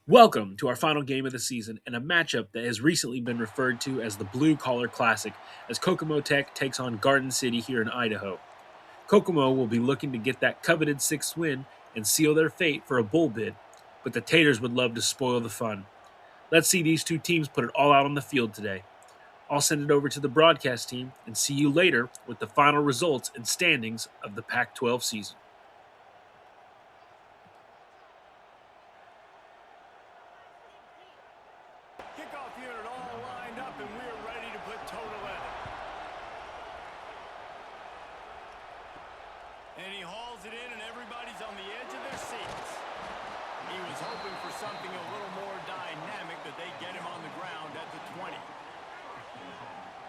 Welcome to our final game of the season and a matchup that has recently been referred to as the Blue Collar Classic as Kokomo Tech takes on Garden City here in Idaho. Kokomo will be looking to get that coveted sixth win and seal their fate for a bowl bid, but the Taters would love to spoil the fun. Let's see these two teams put it all out on the field today. I'll send it over to the broadcast team and see you later with the final results and standings of the Pac-12 season. Kickoff unit all lined up, and we're ready to put total in it. And he hauls it in, and everybody's on the edge of their seats. He was hoping for something a little more dynamic, but they get him on the ground at the 20.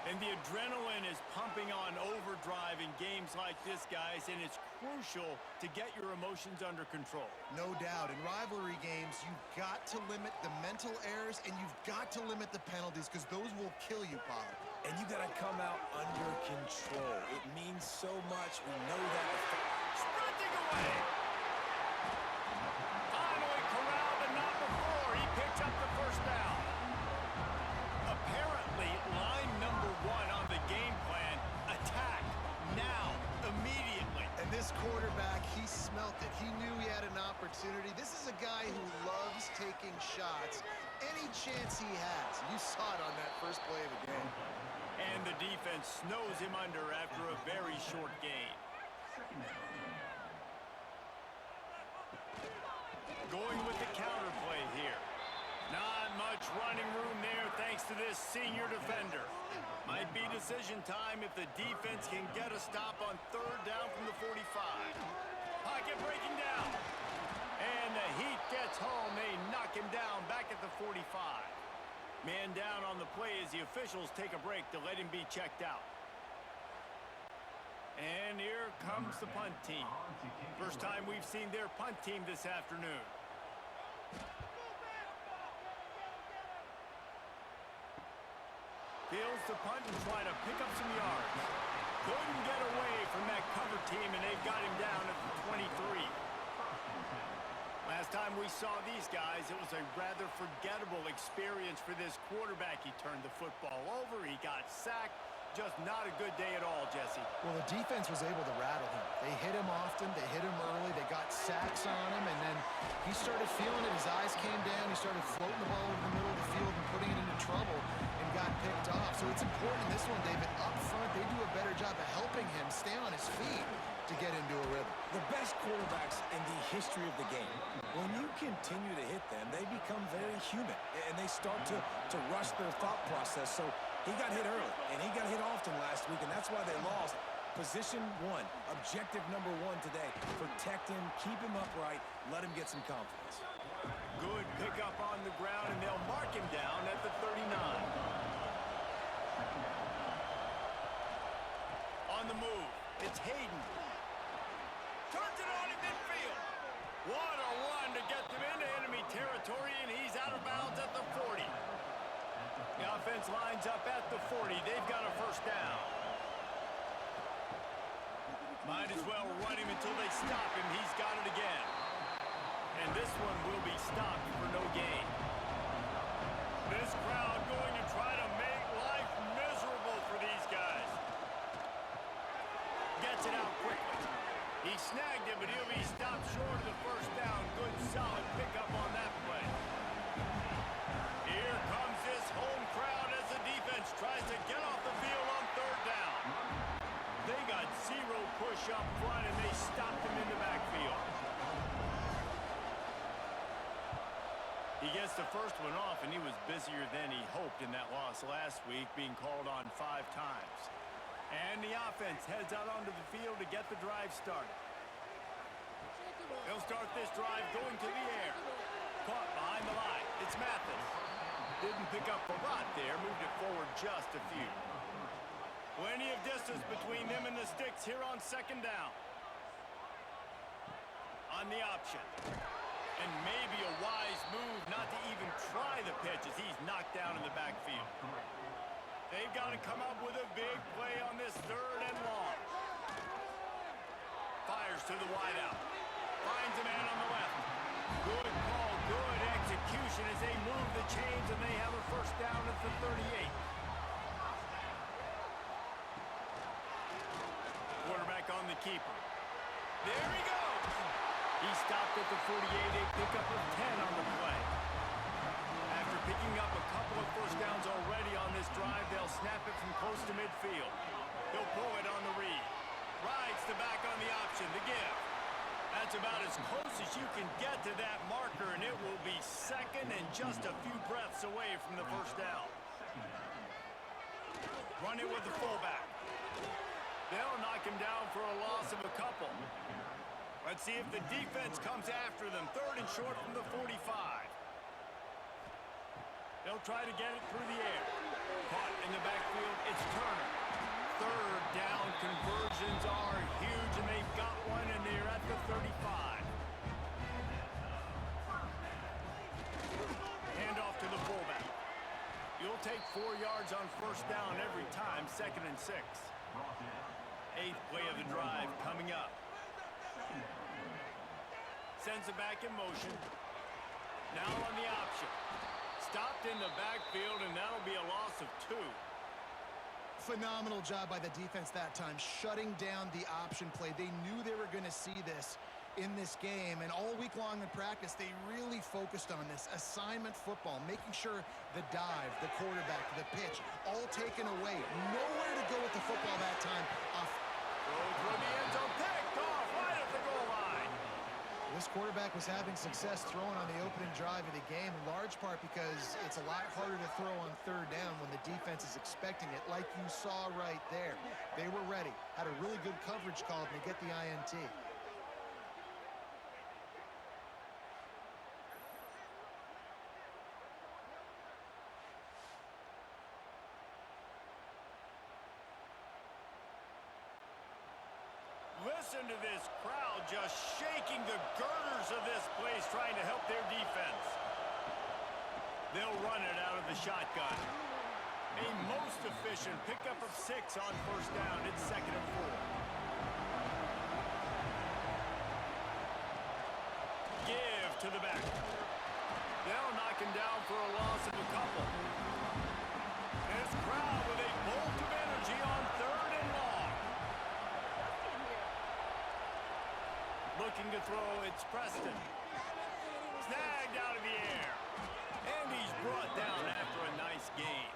And the adrenaline is pumping on overdrive in games like this, guys, and it's crucial to get your emotions under control. No doubt. In rivalry games, you've got to limit the mental errors, and you've got to limit the penalties, because those will kill you, Pollard. And you got to come out under control. It means so much. We know that. Sprinting away. Finally corralled, but not before. He picks up the first down. Apparently, line number one on the game plan, attack now, immediately. And this quarterback, he smelt it. He knew he had an opportunity. This is a guy who loves taking shots any chance he has. You saw it on that first play of the game. And the defense snows him under after a very short gain. Going with the counter play here. Not much running room there thanks to this senior defender. Might be decision time if the defense can get a stop on third down from the 45. Pocket breaking down. And the heat gets home. They knock him down back at the 45. Man down on the play as the officials take a break to let him be checked out. And here comes the punt team. First time we've seen their punt team this afternoon. Fields the punt and try to pick up some yards. Couldn't get away from that cover team, and they've got him down at the 23. Last time we saw these guys, it was a rather forgettable experience for this quarterback. He turned the football over. He got sacked. Just not a good day at all, Jesse. Well, the defense was able to rattle him. They hit him often. They hit him early. They got sacks on him, and then he started feeling it. His eyes came down. He started floating the ball over the middle of the field and putting it into trouble and got picked off. So it's important in this one, David, up front, they do a better job of helping him stay on his feet to get into a rhythm. The best quarterbacks in the history of the game, when you continue to hit them, they become very human, and they start to rush their thought process. So he got hit early, and he got hit often last week, and that's why they lost. Position one, objective number one today. Protect him, keep him upright, let him get some confidence. Good pickup on the ground, and they'll mark him down at the 39. On the move, it's Hayden. Turns it on in midfield. What a run to get them into enemy territory, and he's out of bounds at the 40. The offense lines up at the 40. They've got a first down. Might as well run him until they stop him. He's got it again. And this one will be stopped for no gain. This crowd going to try to make life miserable for these guys. Gets it out quickly. He snagged it, but he'll be stopped short of the first down. Good, solid pickup on that play. Here comes this home crowd as the defense tries to get off the field on third down. They got zero push up front, and they stopped him in the backfield. He gets the first one off, and he was busier than he hoped in that loss last week, being called on 5 times. And the offense heads out onto the field to get the drive started. They'll start this drive going to the air. Caught behind the line. It's Mathis. Didn't pick up a lot there. Moved it forward just a few. Plenty of distance between them and the sticks here on second down. On the option. And maybe a wise move not to even try the pitch as he's knocked down in the backfield. They've got to come up with a big play on this third and long. Fires to the wideout. Finds a man on the left. Good call, good execution. keeper. There he goes. He stopped at the 48, a pickup of 10 on the play. After picking up a couple of first downs already on this drive, they'll snap it from close to midfield. He'll pull it on the read. Rides the back on the option, the give. That's about as close as you can get to that marker, and it will be second and just a few breaths away from the first down. Run it with the fullback. They'll knock him down for a loss of a couple. Let's see if the defense comes after them. Third and short from the 45. They'll try to get it through the air. Caught in the backfield, it's Turner. Third down conversions are huge, and they've got one, and they're at the 35. Handoff to the fullback. You'll take 4 yards on first down every time, 2nd and 6. 8th play of the drive coming up. Sends it back in motion. Now on the option. Stopped in the backfield, and that'll be a loss of 2. Phenomenal job by the defense that time, shutting down the option play. They knew they were going to see this in this game, and all week long in practice, they really focused on this assignment football, making sure the dive, the quarterback, the pitch, all taken away. Nowhere to go with the football that time. Throw through the end zone, picked off right at the goal line. This quarterback was having success throwing on the opening drive of the game, in large part because it's a lot harder to throw on third down when the defense is expecting it, like you saw right there. They were ready, had a really good coverage call, and they get the INT. Listen to this crowd just shaking the girders of this place, trying to help their defense. They'll run it out of the shotgun. A most efficient pickup of 6 on first down. It's 2nd and 4. Give to the back. They'll knock him down for a loss of a couple. This crowd with a bolt of energy on 3rd and long. Looking to throw, it's Preston. Snagged out of the air. And he's brought down after a nice gain.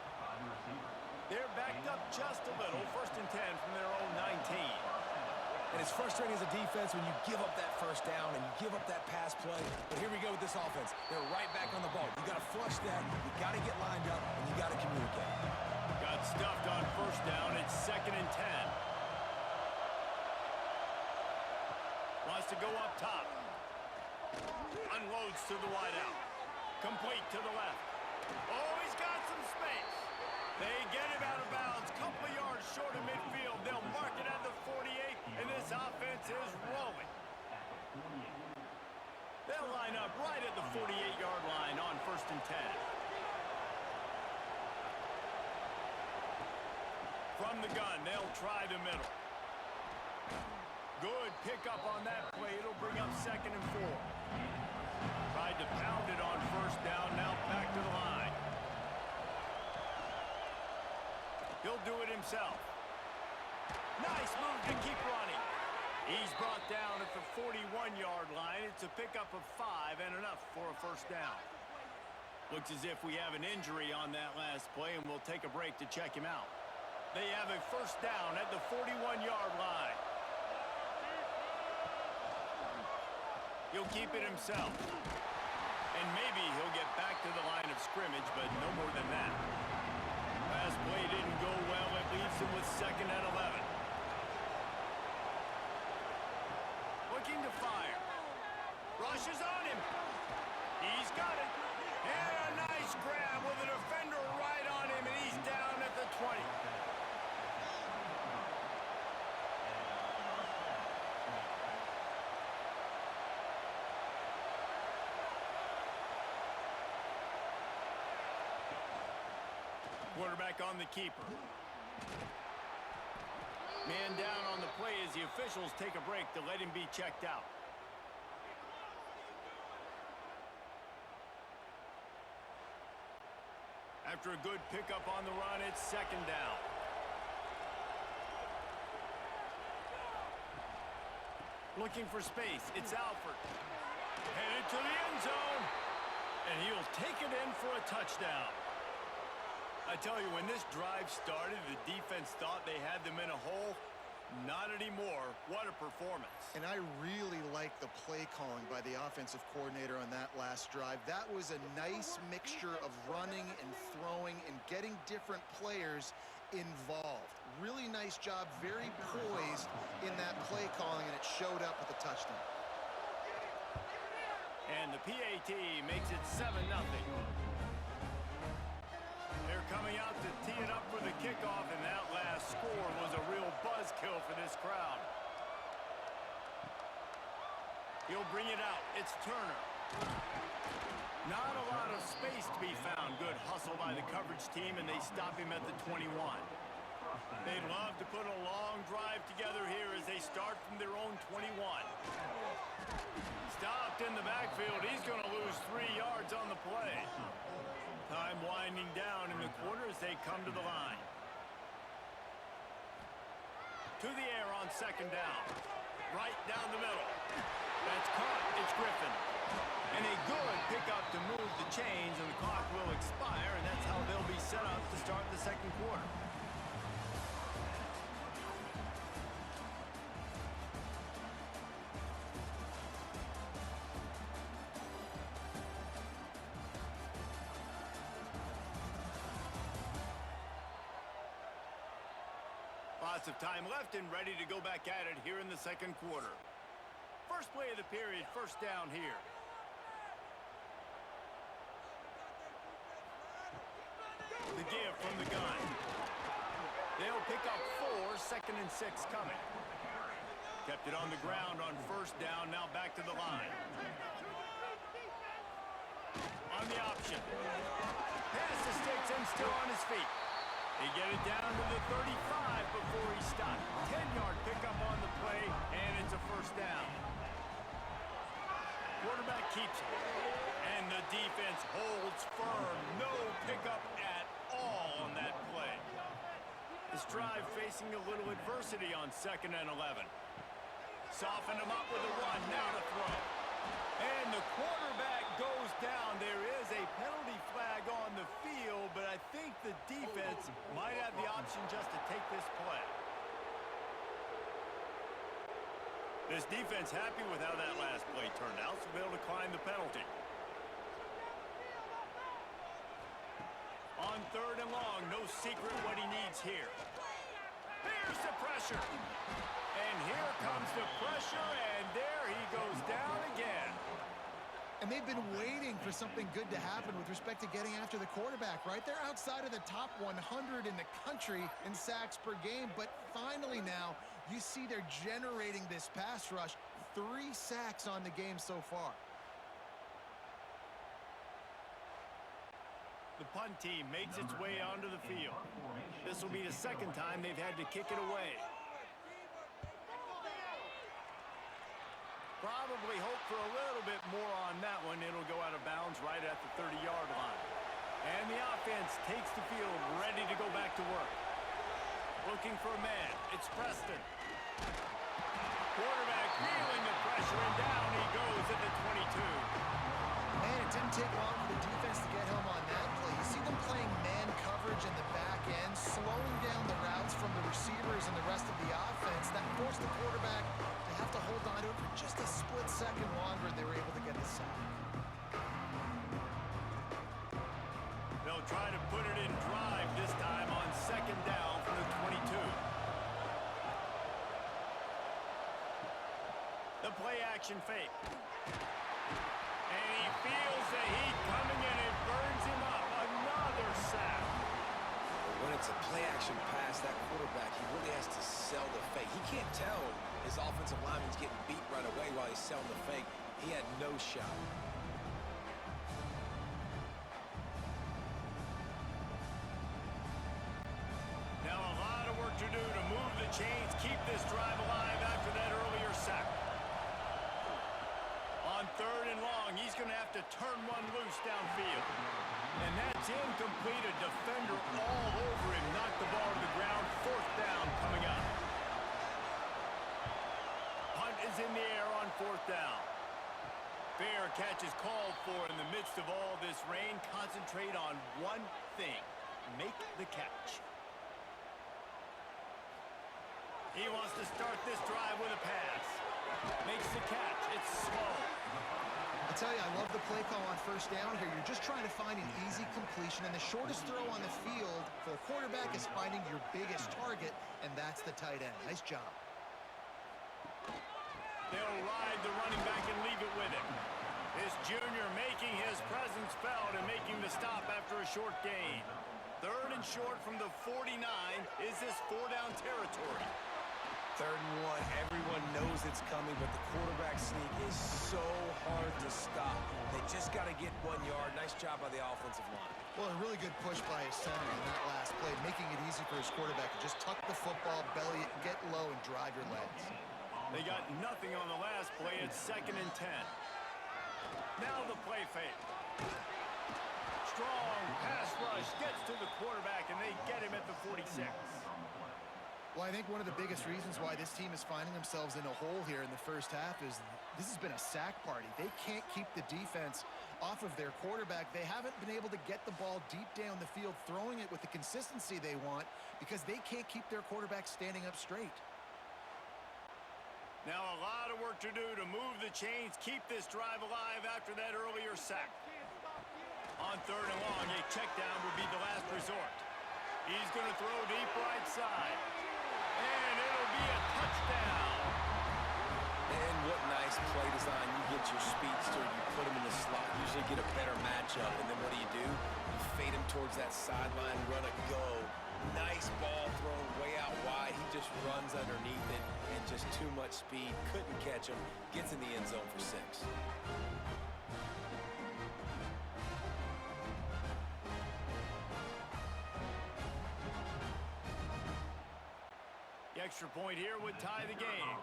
They're backed up just a little. 1st and 10 from their own 19. And it's frustrating as a defense when you give up that first down and you give up that pass play. But here we go with this offense. They're right back on the ball. You got to flush that. You got to get lined up, and you got to communicate. Got stuffed on first down. It's 2nd and 10. Wants to go up top. Unloads to the wideout. Complete to the left. Oh, he's got some space. They get him out of bounds. Couple of yards short of midfield. They'll mark it at the 48, and this offense is rolling. They'll line up right at the 48-yard line on 1st and 10. From the gun, they'll try the middle. Good pickup on that play. It'll bring up 2nd and 4. Tried to pound it on first down. Now back to the line. He'll do it himself. Nice move to keep running. He's brought down at the 41-yard line. It's a pickup of 5 and enough for a first down. Looks as if we have an injury on that last play, and we'll take a break to check him out. They have a first down at the 41-yard line. He'll keep it himself. And maybe he'll get back to the line of scrimmage, but no more than that. Last play didn't go well. It leaves him with 2nd and 11. Looking to fire. Rushes on him. He's got it. And a nice grab with a defender right on him, and he's down at the 20. Quarterback on the keeper. Man down on the play as the officials take a break to let him be checked out. After a good pickup on the run, it's 2nd down. Looking for space. It's Alford. Headed to the end zone. And he'll take it in for a touchdown. I tell you, when this drive started, the defense thought they had them in a hole. Not anymore. What a performance. And I really like the play calling by the offensive coordinator on that last drive. That was a nice mixture of running and throwing and getting different players involved. Really nice job, very poised in that play calling, and it showed up with a touchdown. And the PAT makes it 7-0. They're coming out to tee it up for the kickoff, and that last score was a real buzzkill for this crowd. He'll bring it out. It's Turner. Not a lot of space to be found. Good hustle by the coverage team, and they stop him at the 21. They'd love to put a long drive together here as they start from their own 21. Stopped in the backfield. He's going to lose 3 yards on the play. Time winding down in the quarter as they come to the line. To the air on second down. Right down the middle. That's caught. It's Griffin. And a good pickup to move the chains, and the clock will expire, and that's how they'll be set up to start the second quarter. Lots of time left and ready to go back at it here in the second quarter. First play of the period, first down here. The give from the gun. They'll pick up 4, 2nd and 6 coming. Kept it on the ground on first down, now back to the line. On the option. Pass the sticks and still on his feet. He get it down to the 35 before he stopped. 10-yard pickup on the play, and it's a first down. Quarterback keeps it, and the defense holds firm. No pickup at all on that play. This drive facing a little adversity on 2nd and 11. Soften him up with a run, now to throw. And the quarterback goes down. There is a penalty flag on the field, but I think the defense might have the option just to take this play. This defense happy with how that last play turned out, so they'll decline the penalty. On 3rd and long, no secret what he needs here. Here's the pressure. And here comes the pressure, and there he goes down again. And they've been waiting for something good to happen with respect to getting after the quarterback, right? They're outside of the top 100 in the country in sacks per game, but finally now you see they're generating this pass rush. 3 sacks on the game so far. The punt team makes its way onto the field. This will be the 2nd time they've had to kick it away. Probably hope for a little bit more on that one. It'll go out of bounds right at the 30-yard line. And the offense takes the field, ready to go back to work. Looking for a man. It's Preston. Quarterback feeling the pressure, and down he goes at the 22. Man, it didn't take long for the defense to get home on that play. You see them playing man coverage in the back end, slowing down the routes from the receivers and the rest of the offense. That forced the quarterback to have to hold on to it for just a split second longer, and they were able to get the sack. They'll try to put it in drive this time on 2nd down from the 22. The play action fake. And he feels the heat coming in and burns him up. Another sack. When it's a play-action pass, that quarterback, he really has to sell the fake. He can't tell his offensive lineman's getting beat right away while he's selling the fake. He had no shot. Now a lot of work to do to move the chains, keep this drive alive after that earlier sack. On 3rd and long, he's going to have to turn one loose downfield. And that's incomplete. A defender all over him. Knocked the ball to the ground. 4th down coming up. Punt is in the air on 4th down. Fair catch is called for in the midst of all this rain. Concentrate on one thing. Make the catch. He wants to start this drive with a pass. Makes the catch. It's slow. I tell you, I love the play call on 1st down here. You're just trying to find an easy completion, and the shortest throw on the field for a quarterback is finding your biggest target, and that's the tight end. Nice job. They'll ride the running back and leave it with him. This junior making his presence felt and making the stop after a short gain. 3rd and short from the 49. Is this 4-down territory? 3rd and 1, everyone knows it's coming, but the quarterback sneak is so hard to stop. They just got to get 1 yard. Nice job by the offensive line. Well, a really good push by his center in that last play, making it easy for his quarterback to just tuck the football, belly it, get low, and drive your legs. They got nothing on the last play. It's 2nd and 10. Now the play fake. Strong pass rush gets to the quarterback, and they get him at the 46. Well, I think one of the biggest reasons why this team is finding themselves in a hole here in the first half is this has been a sack party. They can't keep the defense off of their quarterback. They haven't been able to get the ball deep down the field, throwing it with the consistency they want because they can't keep their quarterback standing up straight. Now a lot of work to do to move the chains, keep this drive alive after that earlier sack. On 3rd and long, a check down would be the last resort. He's going to throw deep right side. And it'll be a touchdown. And what nice play design. You get your speedster, you put him in the slot, usually get a better matchup, and then what do? You fade him towards that sideline, run a go. Nice ball thrown way out wide. He just runs underneath it, and just too much speed. Couldn't catch him. Gets in the end zone for 6. The extra point here would tie the game.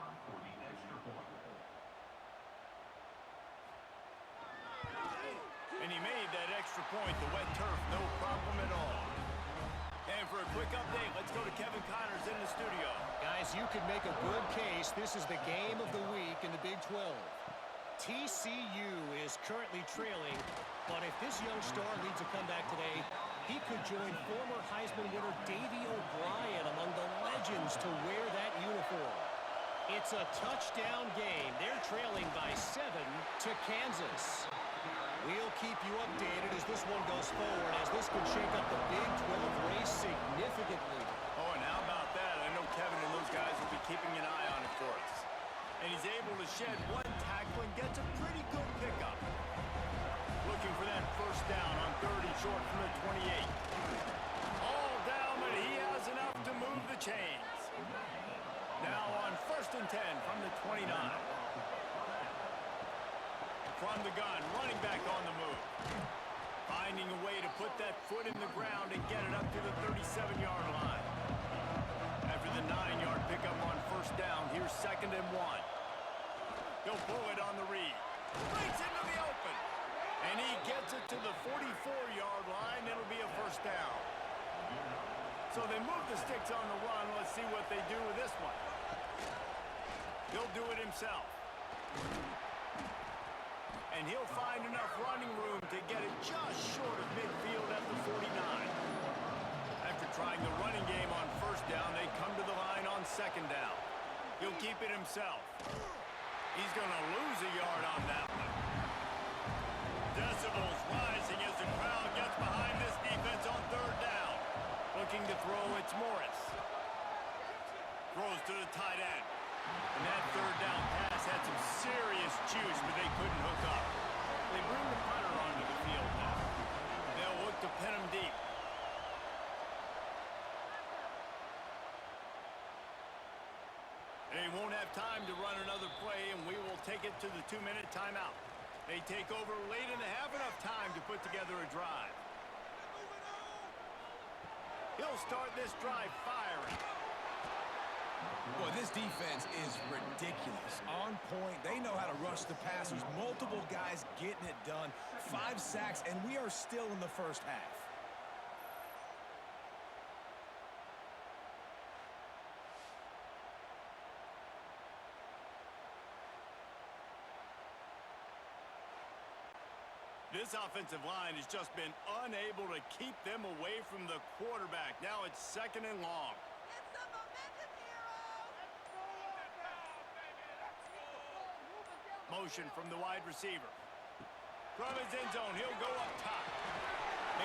And he made that extra point. The wet turf, no problem at all. And for a quick update, let's go to Kevin Connors in the studio. Guys, you could make a good case. This is the game of the week in the Big 12. TCU is currently trailing, but if this young star leads a comeback today, he could join former Heisman winner Davey O'Brien among the legends to wear that uniform. It's a touchdown game. They're trailing by 7 to Kansas. We'll keep you updated as this one goes forward, as this could shake up the Big 12 race significantly. Oh, and how about that? I know Kevin and those guys will be keeping an eye on it for us. And he's able to shed one tackle and gets a pretty good pickup. Looking for that 1st down on 3rd and short from the 28. All down, but he has enough to move the chains. Now on 1st and 10 from the 29. From the gun, running back on the move. Finding a way to put that foot in the ground and get it up to the 37-yard line. After the 9-yard pickup on 1st down, here's 2nd and 1. He'll pull it on the read. Breaks into the open. And he gets it to the 44-yard line. It'll be a 1st down. So they move the sticks on the run. Let's see what they do with this one. He'll do it himself. And he'll find enough running room to get it just short of midfield at the 49. After trying the running game on 1st down, they come to the line on 2nd down. He'll keep it himself. He's going to lose a yard on that one. Decibels rising as the crowd gets behind this defense on 3rd down. Looking to throw, it's Morris. Throws to the tight end. And that 3rd down pass had some serious juice, but they couldn't hook up. They bring the punter onto the field now. They'll look to pin him deep. They won't have time to run another play, and we will take it to the 2-minute timeout. They take over late in the half, enough time to put together a drive. He'll start this drive firing. Boy, this defense is ridiculous. On point. They know how to rush the passers. Multiple guys getting it done. 5 sacks, and we are still in the first half. This offensive line has just been unable to keep them away from the quarterback. Now it's 2nd and long. Get some momentum, heroes! Motion from the wide receiver. From his end zone, he'll go up top.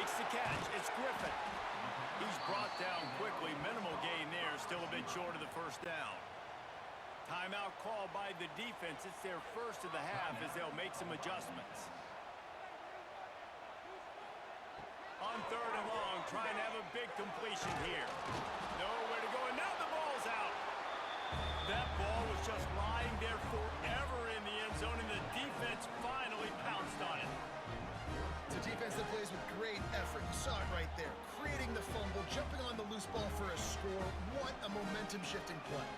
Makes the catch. It's Griffin. He's brought down quickly. Minimal gain there. Still a bit short of the first down. Timeout called by the defense. It's their first of the half as they'll make some adjustments. On 3rd and long, trying to have a big completion here. Nowhere to go, and now the ball's out. That ball was just lying there forever in the end zone, and the defense finally pounced on it. It's a defense that plays with great effort. You saw it right there. Creating the fumble, jumping on the loose ball for a score. What a momentum-shifting play.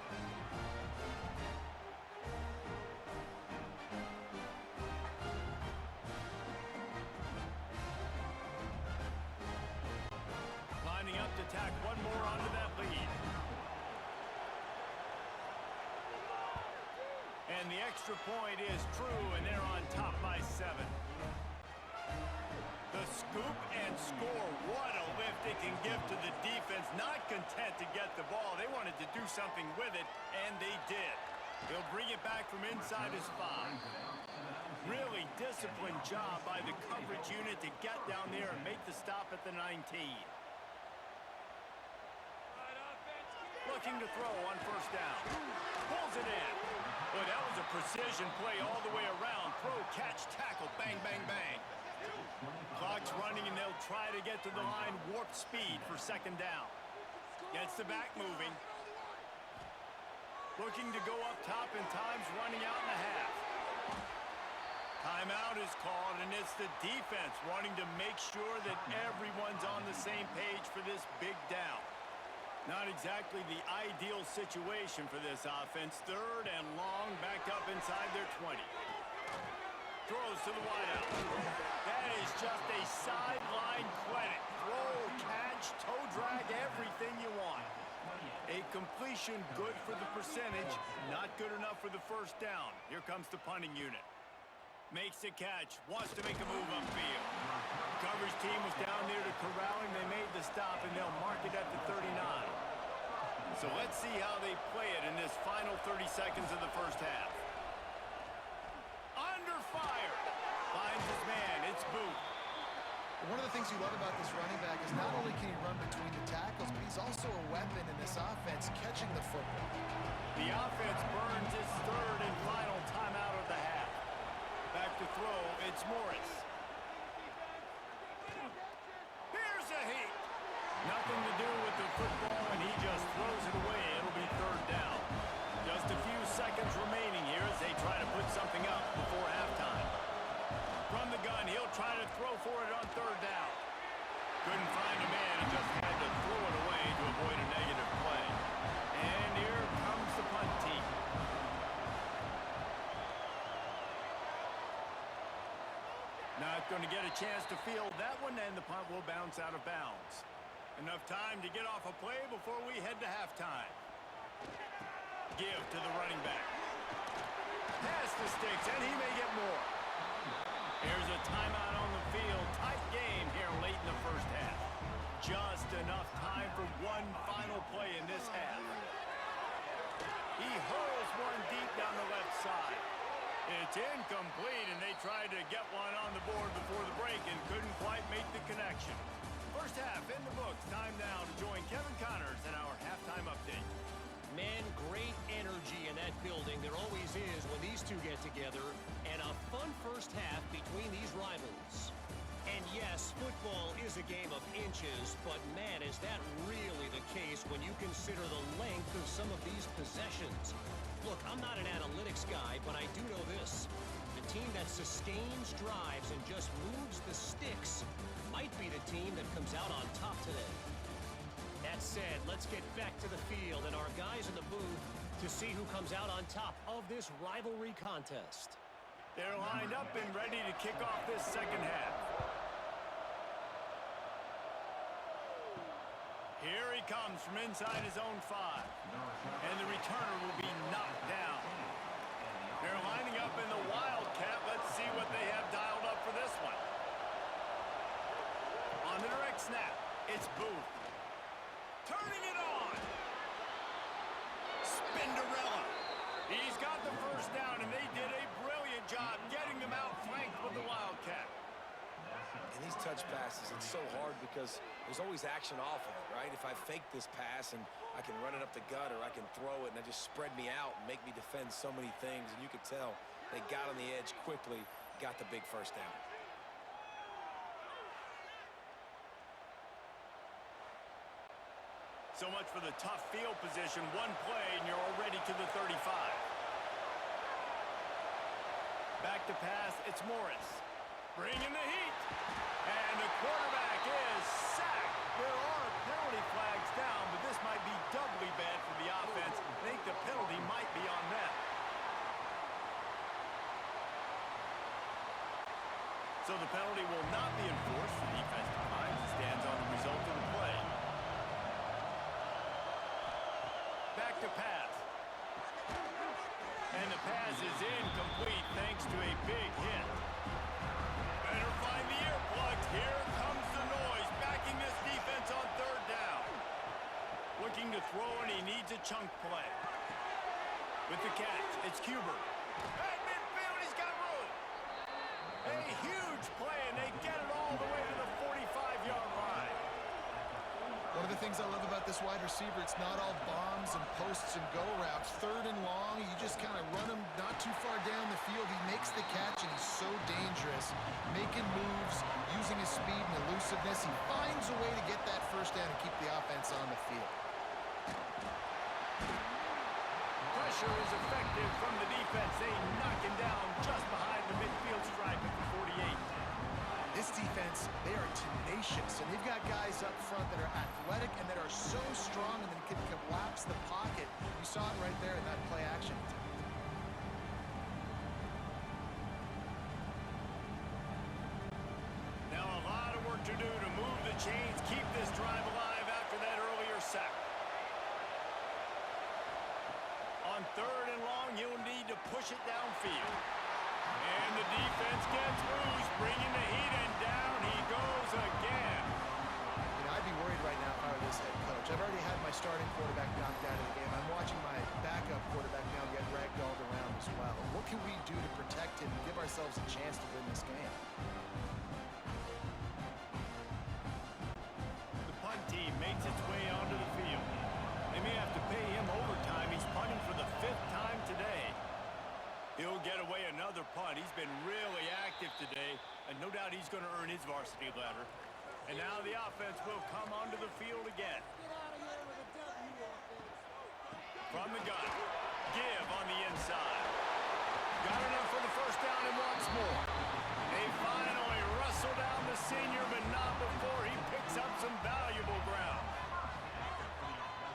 Lining up to tack one more onto that lead. And the extra point is true, and they're on top by 7. The scoop and score. What a lift it can give to the defense. Not content to get the ball. They wanted to do something with it, and they did. He'll bring it back from inside his 5. Really disciplined job by the coverage unit to get down there and make the stop at the 19. Looking to throw on 1st down. Pulls it in. Boy, that was a precision play all the way around. Throw, catch, tackle, bang, bang, bang. Clock's running, and they'll try to get to the line. Warp speed for 2nd down. Gets the back moving. Looking to go up top, and time's running out in the half. Timeout is called, and it's the defense wanting to make sure that everyone's on the same page for this big down. Not exactly the ideal situation for this offense. 3rd and long, backed up inside their 20. Throws to the wideout. That is just a sideline clinic. Throw, catch, toe drag, everything you want. A completion good for the percentage, not good enough for the 1st down. Here comes the punting unit. Makes the catch, wants to make a move upfield. Coverage team was down there to corral him. They made the stop, and they'll mark it at the 39. So let's see how they play it in this final 30 seconds of the 1st half. Under fire. Finds his man. It's Booth. One of the things you love about this running back is not only can he run between the tackles, but he's also a weapon in this offense, catching the football. The offense burns its 3rd and final timeout of the half. Back to throw, it's Morris. Here's a heat. Nothing to do with the football, and he just throws it away. It'll be 3rd down. Just a few seconds remaining here as they try to put something up before halftime. From the gun, he'll try to throw for it on 3rd down. Couldn't find a man and just had to throw it away to avoid a negative play. And here comes the punt team. Not going to get a chance to field that one, and the punt will bounce out of bounds. Enough time to get off a play before we head to halftime. Give to the running back. Pass the sticks, and he may get more. Here's a timeout on the field. Tight game here late in the 1st half. Just enough time for one final play in this half. He hurls one deep down the left side. It's incomplete, and they tried to get one on the board before the break and couldn't quite make the connection. 1st half in the books. Time now to join Kevin Connors in our halftime update. Man, great energy in that building. There always is when these two get together. And a fun 1st half between these rivals. And yes, football is a game of inches, but man, is that really the case when you consider the length of some of these possessions. Look, I'm not an analytics guy, but I do know this. The team that sustains drives and just moves the sticks might be the team that comes out on top today. That said, let's get back to the field and our guys in the booth to see who comes out on top of this rivalry contest. They're lined up and ready to kick off this 2nd half. Here he comes from inside his own 5. And the returner will be knocked down. They're lining up in the Wildcat. Let's see what they have dialed up for this one. snap. It's Booth. Turning it on. Spinderella. He's got the first down, and they did a brilliant job getting them out flanked with the Wildcat. And these touch passes, it's so hard because there's always action off of it, right? If I fake this pass and I can run it up the gut or I can throw it and it just spread me out and make me defend so many things, and you could tell they got on the edge quickly, got the big first down. So much for the tough field position. One play, and you're already to the 35. Back to pass, it's Morris. Bringing the heat. And the quarterback is sacked. There are penalty flags down, but this might be doubly bad for the offense. I think the penalty might be on them. So the penalty will not be enforced. The defensive line stands on the result of the play. Back to pass. And the pass is incomplete thanks to a big hit. Better find the earplugs. Here comes the noise, backing this defense on third down. Looking to throw, and he needs a chunk play. With the catch, it's Cuber. At midfield, he's got room. A huge play, and they get it all the way to the 45-yard line. One of the things I love about this wide receiver, it's not all bombs and posts and go routes. Third and long, you just kind of run him not too far down the field. He makes the catch, and he's so dangerous, making moves, using his speed and elusiveness. He finds a way to get that first down and keep the offense on the field. Pressure is effective from the defense. They knock him down just behind the midfield stripe at the 48. This defense, they are tenacious, and they've got guys up front that are athletic and that are so strong and that can collapse the pocket. You saw it right there in that play action. Now a lot of work to do to move the chains, keep this drive alive after that earlier sack. On third and long, you'll need to push it downfield. And the defense gets loose, bringing the heat, and down he goes again. You know, I'd be worried right now if I were this head coach. I've already had my starting quarterback knocked out of the game. I'm watching my backup quarterback now get ragdolled around as well. What can we do to protect him and give ourselves a chance to win this game? The punt team makes its way onto the field. They may have to pay him overtime. He's punting for the 5th time today. He'll get away another punt. He's been really active today, and no doubt he's going to earn his varsity letter. And now the offense will come onto the field again. From the gun, Give on the inside. Got enough for the first down and wants more. They finally wrestle down the senior, but not before he picks up some valuable ground.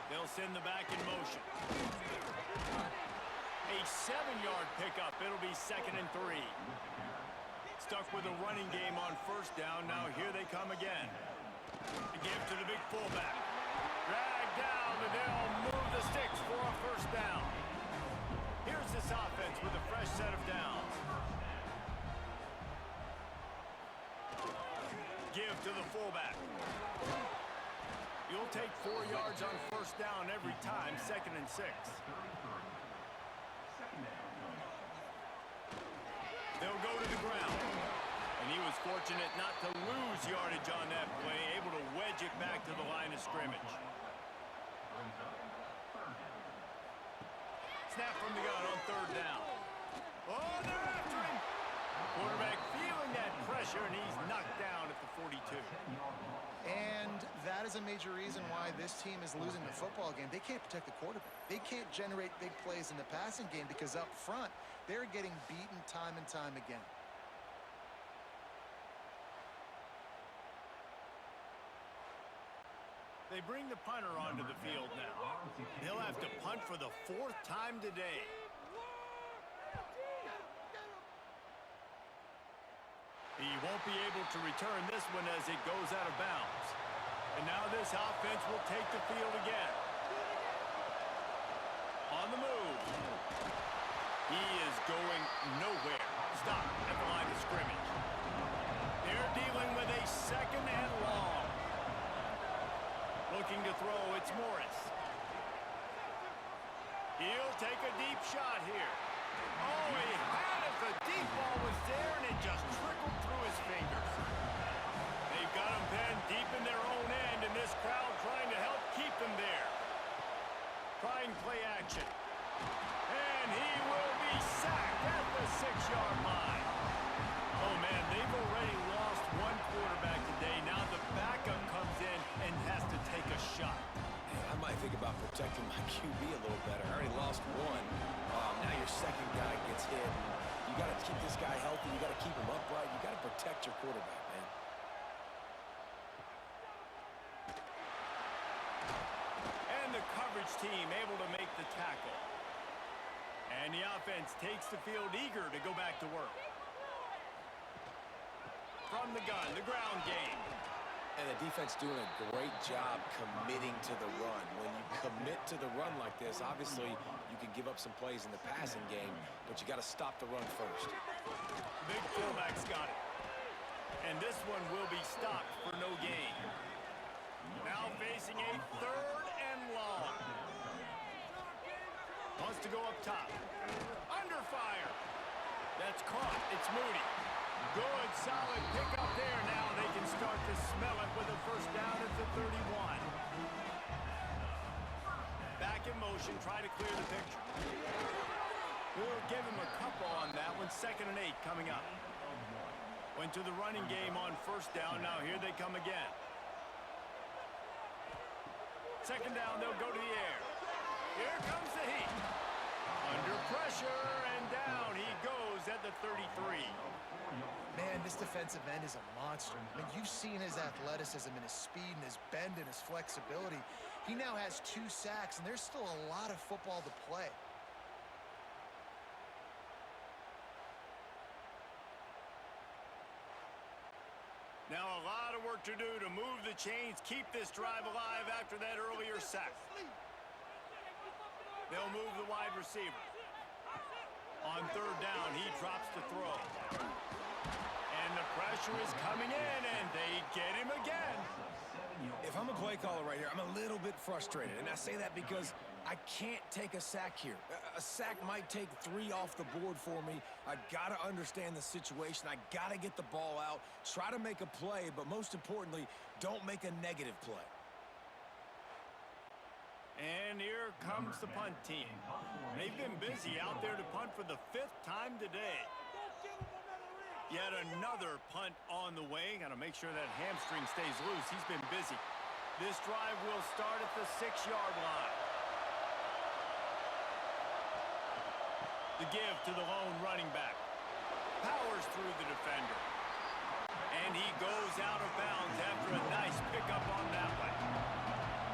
They'll send the back in motion. A 7-yard pickup. It'll be 2nd and 3. Stuck with a running game on first down. Now here they come again. The give to the big fullback. Dragged down, and they'll move the sticks for a first down. Here's this offense with a fresh set of downs. Give to the fullback. You'll take 4 yards on first down every time. 2nd and 6. They'll go to the ground. And he was fortunate not to lose yardage on that play, able to wedge it back to the line of scrimmage. Snap from the gun on third down. Oh, they're after him. Quarterback feeling that pressure, and he's knocked down at the 42. And that is a major reason why this team is losing the football game. They can't protect the quarterback. They can't generate big plays in the passing game because up front, they're getting beaten time and time again. They bring the punter onto the field now. They'll have to punt for the 4th time today. He won't be able to return this one as it goes out of bounds. And now this offense will take the field again. On the move. He is going nowhere. Stop at the line of scrimmage. They're dealing with a 2nd and long. a deep shot here. Oh, he had it. The deep ball was there, and it just trickled through his fingers. They've got him pinned deep in their own end, and this crowd trying to help keep them there. Trying play action. And he will be sacked at the 6-yard line. Oh, man, they've already lost one quarterback today. Now the backup comes in and has to take a shot. Hey, I might think about protecting my QB a little better. I already lost one. Now your second guy gets hit. You got to keep this guy healthy. You got to keep him upright. You got to protect your quarterback, man. And the coverage team able to make the tackle. And the offense takes the field eager to go back to work. From the gun, the ground game. And the defense doing a great job committing to the run. When you commit to the run like this, obviously you can give up some plays in the passing game, but you got to stop the run first. Big fullback's got it. And this one will be stopped for no gain. Now facing a 3rd and long. Wants to go up top. Under fire. That's caught. It's Moody. Good, solid pickup there. Now they can start to smell it with a first down at the 31. Back in motion, try to clear the picture. We'll give him a couple on that one. 2nd and 8 coming up. Went to the running game on first down. Now here they come again. 2nd down, they'll go to the air. Here comes the heat. Under pressure, and down he goes at the 33. Man, this defensive end is a monster. I mean, you've seen his athleticism and his speed and his bend and his flexibility. He now has 2 sacks, and there's still a lot of football to play. Now a lot of work to do to move the chains, keep this drive alive after that earlier sack. They'll move the wide receiver. On 3rd down, he drops the throw. And the pressure is coming in, and they get him again. If I'm a play caller right here, I'm a little bit frustrated. And I say that because I can't take a sack here. A sack might take 3 off the board for me. I got to understand the situation. I got to get the ball out, try to make a play, but most importantly, don't make a negative play. And here comes the punt team. They've been busy out there to punt for the 5th time today. Yet another punt on the way. Got to make sure that hamstring stays loose. He's been busy. This drive will start at the 6-yard line. The give to the lone running back. Powers through the defender. And he goes out of bounds after a nice pickup on that one.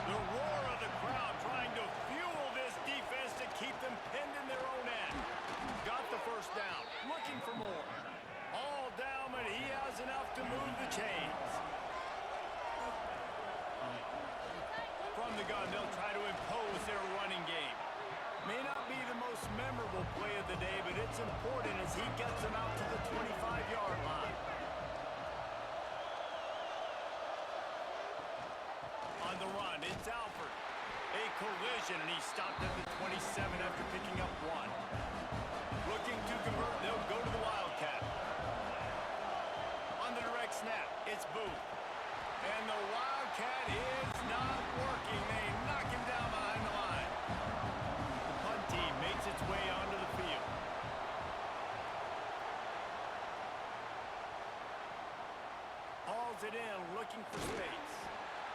The roar of the crowd trying to fuel this defense to keep them pinned in their own end. Got the first down. Looking for more. All down, but he has enough to move the chains. From the gun, they'll try to impose their running game. May not be the most memorable play of the day, but it's important as he gets them out to the 25-yard line. On the run, it's Alford. A collision, and he stopped at the 27 after picking up 1. Looking to convert, they'll go to the Wildcat. On the direct snap, it's Booth. And the Wildcat is not working. They knock him down behind the line. The punt team makes its way onto the field. Hauls it in, looking for space.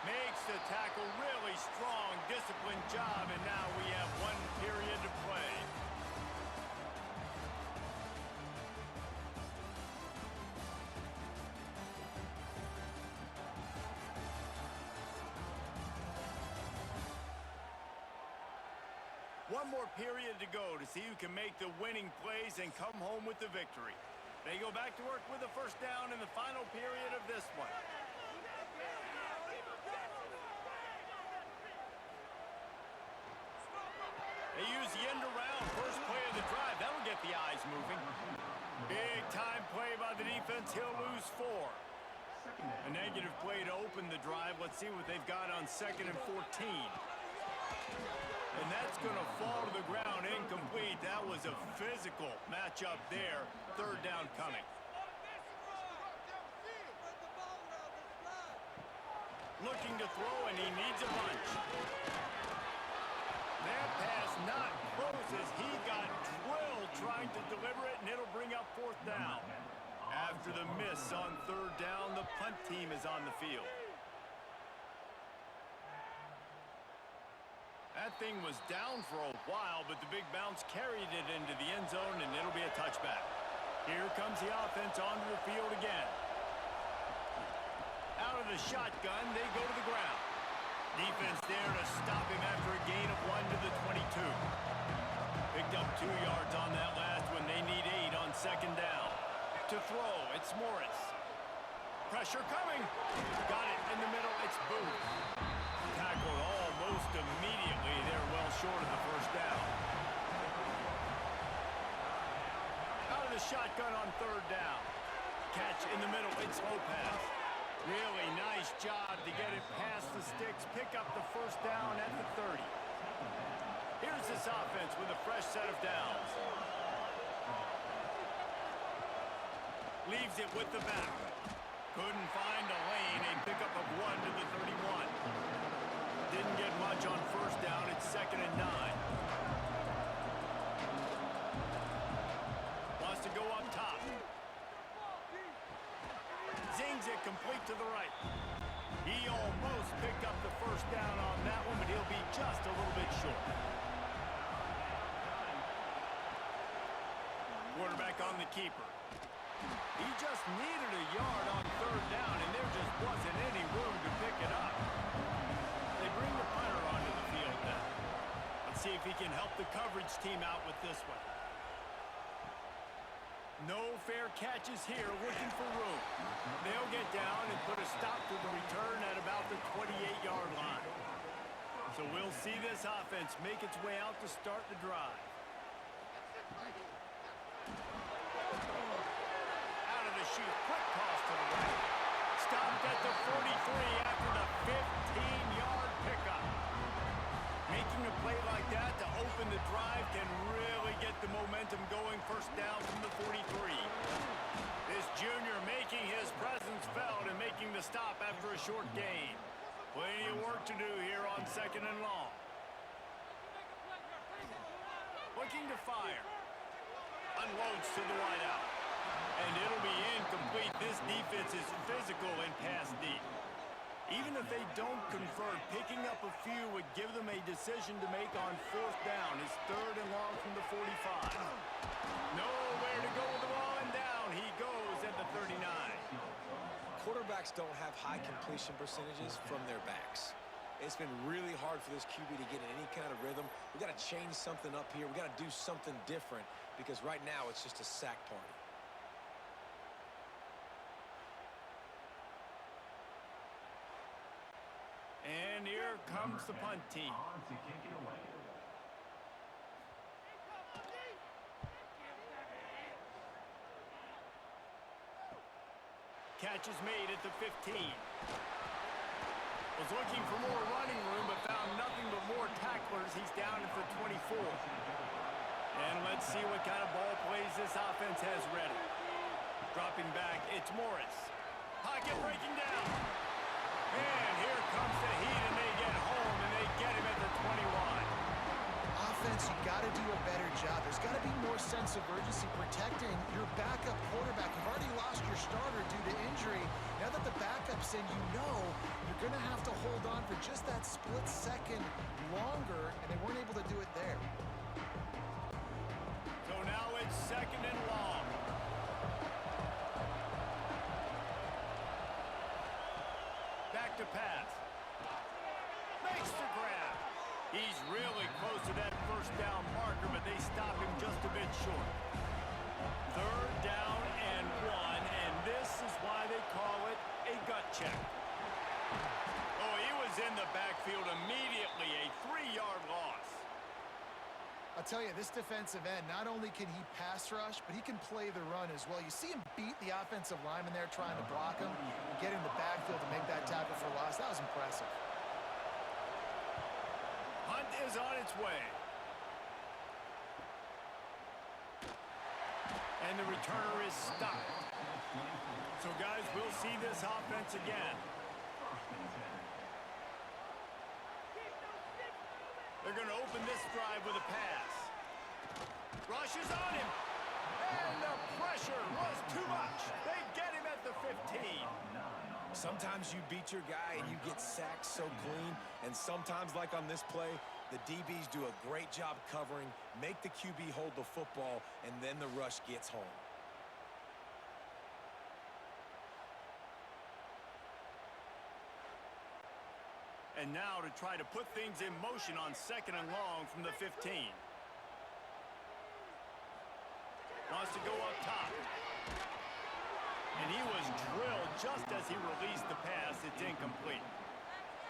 Makes the tackle really strong, disciplined job, and now we have 1 period to play. One more period to go to see who can make the winning plays and come home with the victory. They go back to work with a first down in the final period of this one. They use the end around. First play of the drive. That'll get the eyes moving. Big time play by the defense. He'll lose 4. A negative play to open the drive. Let's see what they've got on 2nd and 14. And that's going to fall to the ground incomplete. That was a physical matchup there. Third down coming. Looking to throw, and he needs a bunch. That pass not close as he got drilled trying to deliver it, and it'll bring up fourth down. After the miss on third down, the punt team is on the field. That thing was down for a while, but the big bounce carried it into the end zone, and it'll be a touchback. Here comes the offense onto the field again. Out of the shotgun, they go to the ground. Defense there to stop him after a gain of 1 to the 22. Picked up 2 yards on that last one. They need 8 on second down. To throw, it's Morris. Pressure coming. Got it in the middle, it's Booth. Tackled almost immediately. They're well short of the first down. Out of the shotgun on third down. Catch in the middle, it's Lopez. Really nice job to get it past the sticks, pick up the first down at the 30. Here's this offense with a fresh set of downs. Leaves it with the back. Couldn't find a lane, a pickup of 1 to the 31. Didn't get much on first down, it's 2nd and 9. Wants to go up top. Zings it complete to the right. He almost picked up the first down on that one, but he'll be just a little bit short. Quarterback on the keeper. He just needed a yard on third down, and there just wasn't any room to pick it up. They bring the punter onto the field now. Let's see if he can help the coverage team out with this one. No fair catches here, looking for room. They'll get down and put a stop to the return at about the 28-yard line. So we'll see this offense make its way out to start the drive. Out of the chute, quick toss to the right. Stopped at the 43 after the 15-yard pickup. Making a play like that to open the drive can really get the momentum going. First down from the 43. This junior making his presence felt and making the stop after a short gain. Plenty of work to do here on 2nd and long. Looking to fire. Unloads to the wideout. And it'll be incomplete. This defense is physical and pass deep. Even if they don't convert, picking up a few would give them a decision to make on fourth down. It's 3rd and long from the 45. Nowhere to go with the ball, and down he goes at the 39. Quarterbacks don't have high completion percentages from their backs. It's been really hard for this QB to get in any kind of rhythm. We got to change something up here. We got to do something different because right now it's just a sack party. And here comes the punt team. Catch is made at the 15. Was looking for more running room, but found nothing but more tacklers. He's down at the 24. And let's see what kind of ball plays this offense has ready. Dropping back, it's Morris. Pocket breaking down. And here comes the heat, and they get home, and they get him at the 21. Offense, you got to do a better job. There's got to be more sense of urgency protecting your backup quarterback. You've already lost your starter due to injury. Now that the backup's in, you know you're going to have to hold on for just that split second longer, and they weren't able to do it there. So now it's 2nd and long. Back to pass. Makes the grab. He's really close to that first down marker, but they stop him just a bit short. 3rd down and 1, and this is why they call it a gut check. Oh, he was in the backfield immediately, a 3-yard loss. I'll tell you, this defensive end, not only can he pass rush, but he can play the run as well. You see him beat the offensive lineman there trying to block him and get in the backfield to make that tackle for loss. That was impressive. punt is on its way. And the returner is stopped. So, guys, we'll see this offense again. They're going to open this drive with a pass. Rushes on him. And the pressure was too much. They get him at the 15. Sometimes you beat your guy and you get sacked so clean, and sometimes, like on this play, the DBs do a great job covering, make the QB hold the football, and then the rush gets home. And now to try to put things in motion on 2nd and long from the 15. Wants to go up top. And he was drilled just as he released the pass. It's incomplete.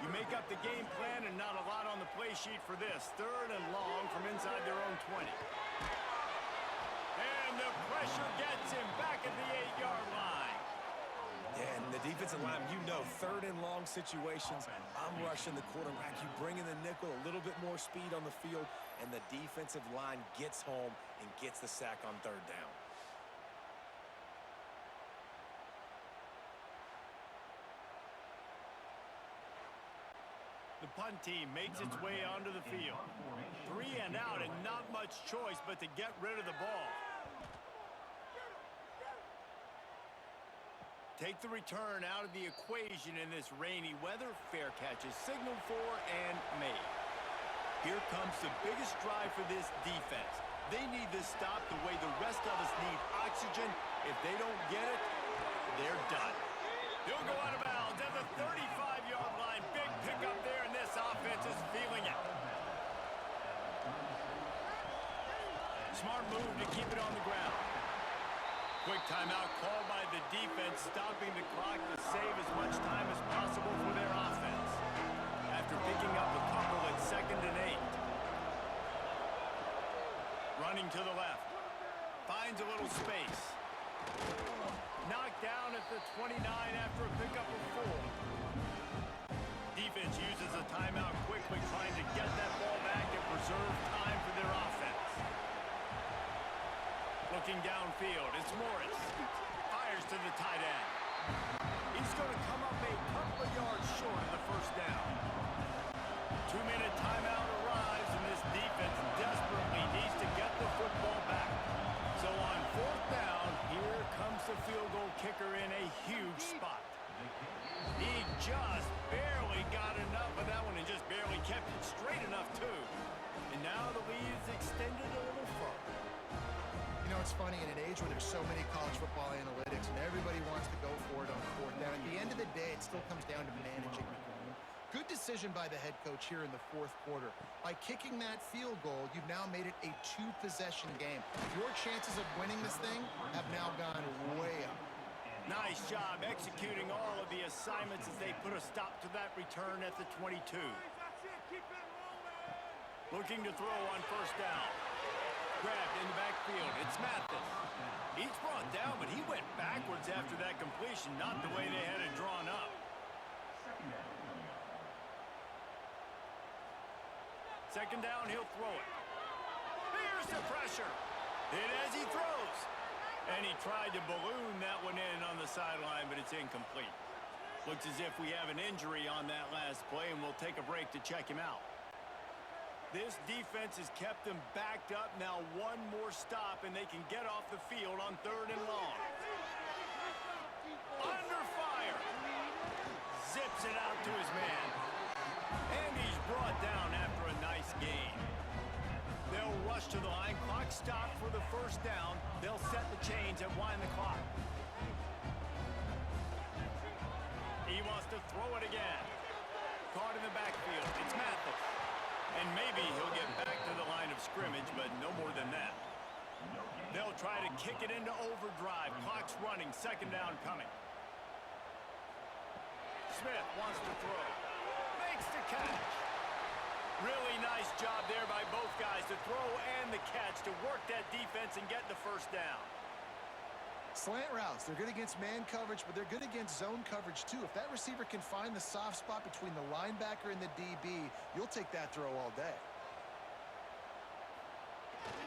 You make up the game plan and not a lot on the play sheet for this. 3rd and long from inside their own 20. And the pressure gets him back at the 8-yard line. Yeah, and the defensive line, you know, 3rd and long situations, I'm rushing the quarterback. You bring in the nickel, a little bit more speed on the field, and the defensive line gets home and gets the sack on 3rd down. The punt team makes its way onto the field. 3 and out and not much choice but to get rid of the ball. Take the return out of the equation in this rainy weather. Fair catch is signaled for and made. Here comes the biggest drive for this defense. They need this stop the way the rest of us need oxygen. If they don't get it, they're done. They'll go out of bounds at the 35-yard line. Big pickup there, and this offense is feeling it. Smart move to keep it on the ground. Quick timeout called by the defense, stopping the clock to save as much time as possible for their offense. After picking up a couple at 2nd and 8. Running to the left. Finds a little space. Knocked down at the 29 after a pickup of 4. Defense uses a timeout quickly, trying to get that ball back and preserve time for their offense. Looking downfield, it's Morris. Fires to the tight end. He's going to come up a couple of yards short of the 1st down. 2-minute timeout arrives, and this defense desperately needs to get the football back. So on 4th down, here comes the field goal kicker in a huge spot. He just barely got enough of that one and just barely kept it straight enough, too. And now the lead is extended a little further. You know, it's funny, in an age where there's so many college football analytics and everybody wants to go for it on 4th down, at the end of the day, it still comes down to managing the game. Good decision by the head coach here in the 4th quarter. By kicking that field goal, you've now made it a 2-possession game. Your chances of winning this thing have now gone way up. Nice job executing all of the assignments as they put a stop to that return at the 22. Looking to throw on 1st down. Grabbed in the backfield. It's Mathis. He's brought down, but he went backwards after that completion, not the way they had it drawn up. 2nd down, he'll throw it. Here's the pressure. Hit as he throws. And he tried to balloon that one in on the sideline, but it's incomplete. Looks as if we have an injury on that last play, and we'll take a break to check him out. This defense has kept them backed up. Now one more stop, and they can get off the field on 3rd and long. Under fire. Zips it out to his man. And he's brought down after a nice gain. They'll rush to the line. Clock stopped for the 1st down. They'll set the chains and wind the clock. He wants to throw it again. Caught in the backfield. It's Mathis. And maybe he'll get back to the line of scrimmage, but no more than that. They'll try to kick it into overdrive. Clock's running. 2nd down coming. Smith wants to throw. Makes the catch. Really nice job there by both guys to throw and the catch to work that defense and get the 1st down. Slant routes, they're good against man coverage, but they're good against zone coverage too. If that receiver can find the soft spot between the linebacker and the DB, you'll take that throw all day.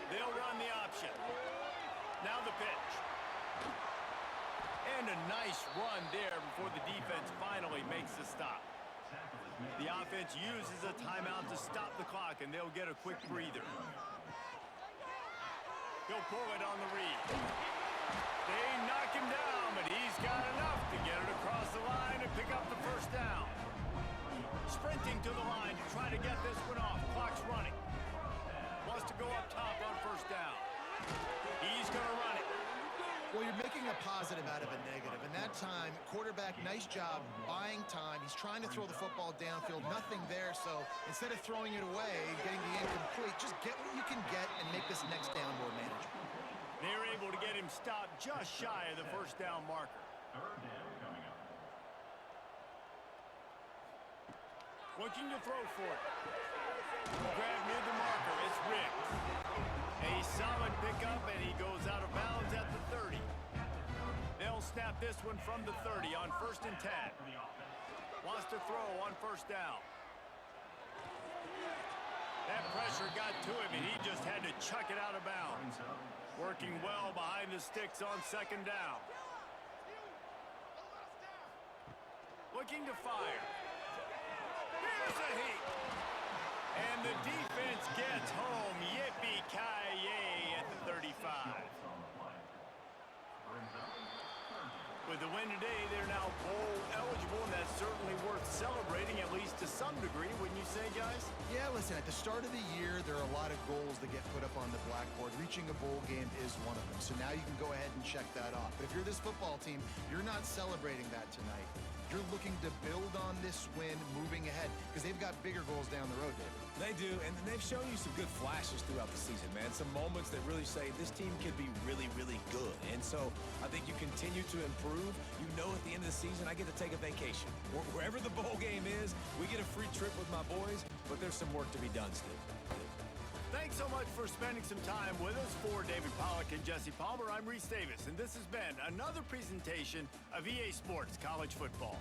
They'll run the option. Now the pitch. And a nice run there before the defense finally makes the stop. The offense uses a timeout to stop the clock, and they'll get a quick breather. He'll pull it on the read. They knock him down, but he's got enough to get it across the line and pick up the first down. Sprinting to the line to try to get this one off. Clock's running. Wants to go up top on first down. He's going to run it. Well, you're making a positive out of a negative. And that time, quarterback, nice job buying time. He's trying to throw the football downfield. Nothing there. So instead of throwing it away, getting the incomplete, just get what you can get and make this next down more manageable. They're able to get him stopped just shy of the first down marker. Looking to throw for it. Grab near the marker. It's Riggs. A solid pickup, and he goes out of bounds at the 30. They'll snap this one from the 30 on 1st and 10. Wants to throw on first down. That pressure got to him, and he just had to chuck it out of bounds. Working well behind the sticks on 2nd down. Looking to fire. Here's a heat. And the defense gets home. Yippee-ki-yay at the 35. With the win today, they're now bowl eligible, and that's certainly worth celebrating, at least to some degree, wouldn't you say, guys? Yeah, listen, at the start of the year, there are a lot of goals that get put up on the blackboard. Reaching a bowl game is one of them. So now you can go ahead and check that off. But if you're this football team, you're not celebrating that tonight. You're looking to build on this win moving ahead because they've got bigger goals down the road, David. They do, and they've shown you some good flashes throughout the season, man. Some moments that really say this team could be really, really good. And so I think you continue to improve. You know at the end of the season, I get to take a vacation. Wherever the bowl game is, we get a free trip with my boys, but there's some work to be done still. Thanks so much for spending some time with us. For David Pollack and Jesse Palmer, I'm Reese Davis, and this has been another presentation of EA Sports College Football.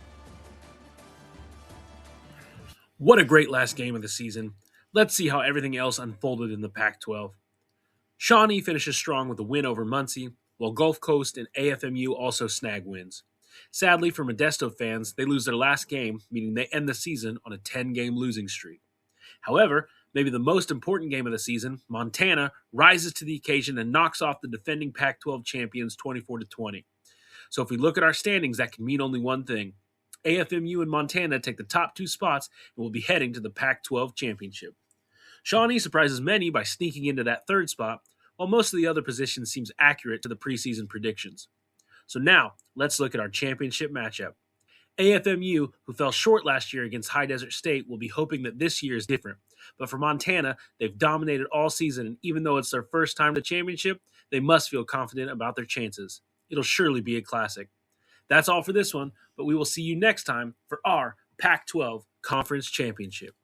What a great last game of the season. Let's see how everything else unfolded in the Pac-12. Shawnee finishes strong with a win over Muncie, while Gulf Coast and AFMU also snag wins. Sadly for Modesto fans, they lose their last game, meaning they end the season on a 10-game losing streak. However, maybe the most important game of the season, Montana rises to the occasion and knocks off the defending Pac-12 champions 24-20. So if we look at our standings, that can mean only one thing. AFMU and Montana take the top 2 spots and will be heading to the Pac-12 championship. Shawnee surprises many by sneaking into that 3rd spot, while most of the other positions seems accurate to the preseason predictions. So now, let's look at our championship matchup. AFMU, who fell short last year against High Desert State, will be hoping that this year is different. But for Montana, they've dominated all season, and even though it's their first time to the championship, they must feel confident about their chances. It'll surely be a classic. That's all for this one, but we will see you next time for our Pac-12 Conference Championship.